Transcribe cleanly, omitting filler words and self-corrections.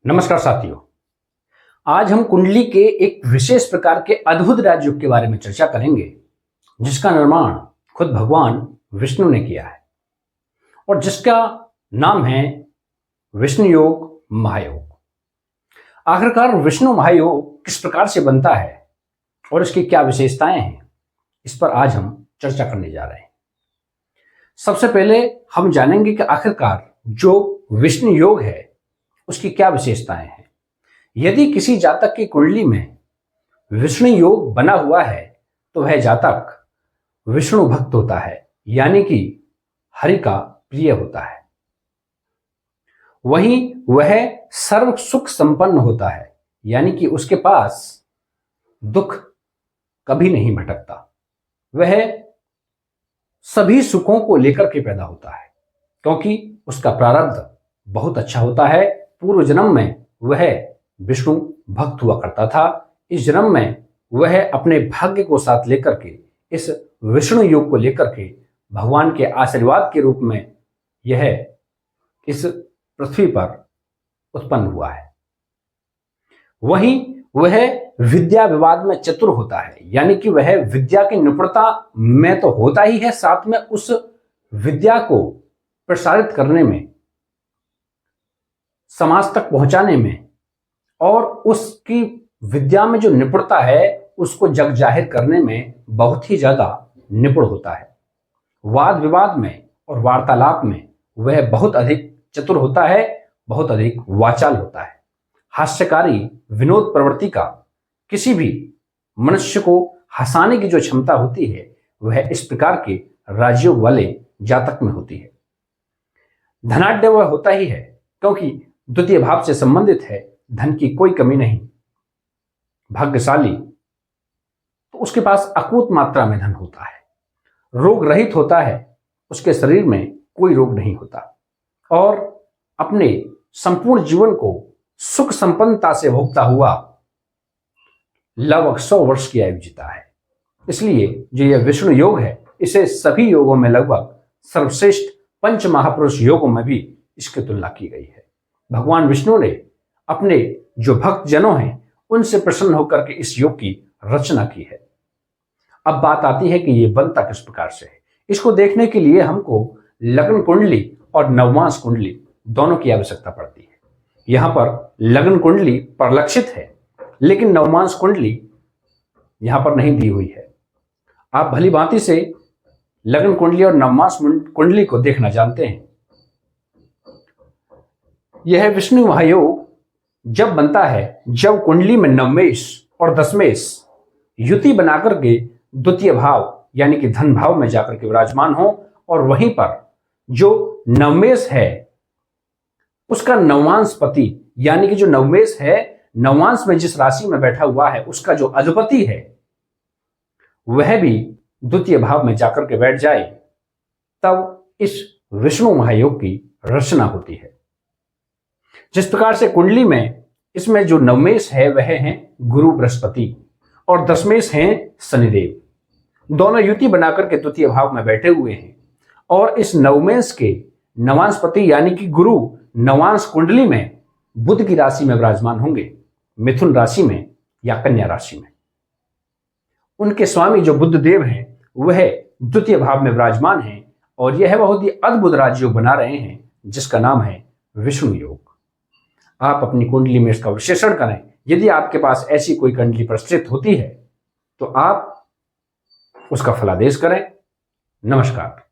नमस्कार साथियों। आज हम कुंडली के एक विशेष प्रकार के अद्भुत राजयोग के बारे में चर्चा करेंगे जिसका निर्माण खुद भगवान विष्णु ने किया है और जिसका नाम है विष्णु योग महायोग। आखिरकार विष्णु महायोग किस प्रकार से बनता है और इसकी क्या विशेषताएं हैं, इस पर आज हम चर्चा करने जा रहे हैं। सबसे पहले हम जानेंगे कि आखिरकार जो विष्णु योग है उसकी क्या विशेषताएं हैं। यदि किसी जातक की कुंडली में विष्णु योग बना हुआ है तो वह जातक विष्णु भक्त होता है, यानी कि हरि का प्रिय होता है। वहीं वह सर्व सुख संपन्न होता है, यानी कि उसके पास दुख कभी नहीं भटकता। वह सभी सुखों को लेकर के पैदा होता है क्योंकि उसका प्रारब्ध बहुत अच्छा होता है। पूर्व जन्म में वह विष्णु भक्त हुआ करता था। इस जन्म में वह अपने भाग्य को साथ लेकर के इस विष्णु योग को लेकर के भगवान के आशीर्वाद के रूप में यह इस पृथ्वी पर उत्पन्न हुआ है। वहीं वह विद्या विवाद में चतुर होता है, यानी कि वह विद्या की निपुणता में तो होता ही है, साथ में उस विद्या को प्रसारित करने में, समाज तक पहुंचाने में और उसकी विद्या में जो निपुणता है उसको जग जाहिर करने में बहुत ही ज्यादा निपुण होता है। वाद विवाद में और वार्तालाप में वह बहुत अधिक चतुर होता है, बहुत अधिक वाचाल होता है। हास्यकारी विनोद प्रवृत्ति का, किसी भी मनुष्य को हंसाने की जो क्षमता होती है वह इस प्रकार के राजयोग वाले जातक में होती है। धनाढ्य वह होता ही है क्योंकि द्वितीय भाव से संबंधित है, धन की कोई कमी नहीं। भाग्यशाली तो उसके पास अकूत मात्रा में धन होता है। रोग रहित होता है, उसके शरीर में कोई रोग नहीं होता और अपने संपूर्ण जीवन को सुख संपन्नता से भोगता हुआ लगभग 100 वर्ष की आयु जीता है। इसलिए जो यह विष्णु योग है इसे सभी योगों में लगभग सर्वश्रेष्ठ पंच महापुरुष योगों में भी इसकी तुलना की गई है। भगवान विष्णु ने अपने जो भक्त जनों हैं उनसे प्रसन्न होकर के इस योग की रचना की है। अब बात आती है कि ये बनता किस प्रकार से है। इसको देखने के लिए हमको लग्न कुंडली और नवमास कुंडली दोनों की आवश्यकता पड़ती है। यहां पर लग्न कुंडली परिलक्षित है लेकिन नवमास कुंडली यहां पर नहीं दी हुई है। आप भली भांति से लग्न कुंडली और नवमास कुंडली को देखना जानते हैं। यह विष्णु महायोग जब बनता है जब कुंडली में नवमेश और दशमेश युति बनाकर के द्वितीय भाव यानी कि धन भाव में जाकर के विराजमान हो और वहीं पर जो नवमेश है उसका नवांश पति, यानी कि जो नवमेश है नवांश में जिस राशि में बैठा हुआ है उसका जो अधिपति है वह भी द्वितीय भाव में जाकर के बैठ जाए, तब इस विष्णु महायोग की रचना होती है। जिस प्रकार से कुंडली में इसमें जो नवमेश है वह हैं गुरु बृहस्पति और दशमेश हैं शनिदेव। दोनों युति बनाकर के द्वितीय भाव में बैठे हुए हैं और इस नवमेश के नवांशपति यानी कि गुरु नवांश कुंडली में बुध की राशि में विराजमान होंगे, मिथुन राशि में या कन्या राशि में। उनके स्वामी जो बुध देव हैं वह द्वितीय भाव में विराजमान हैं और यह बहुत ही अद्भुत राजयोग बना रहे हैं जिसका नाम है विष्णु योग। आप अपनी कुंडली में इसका विश्लेषण करें। यदि आपके पास ऐसी कोई कुंडली प्रस्तुत होती है तो आप उसका फलादेश करें। नमस्कार।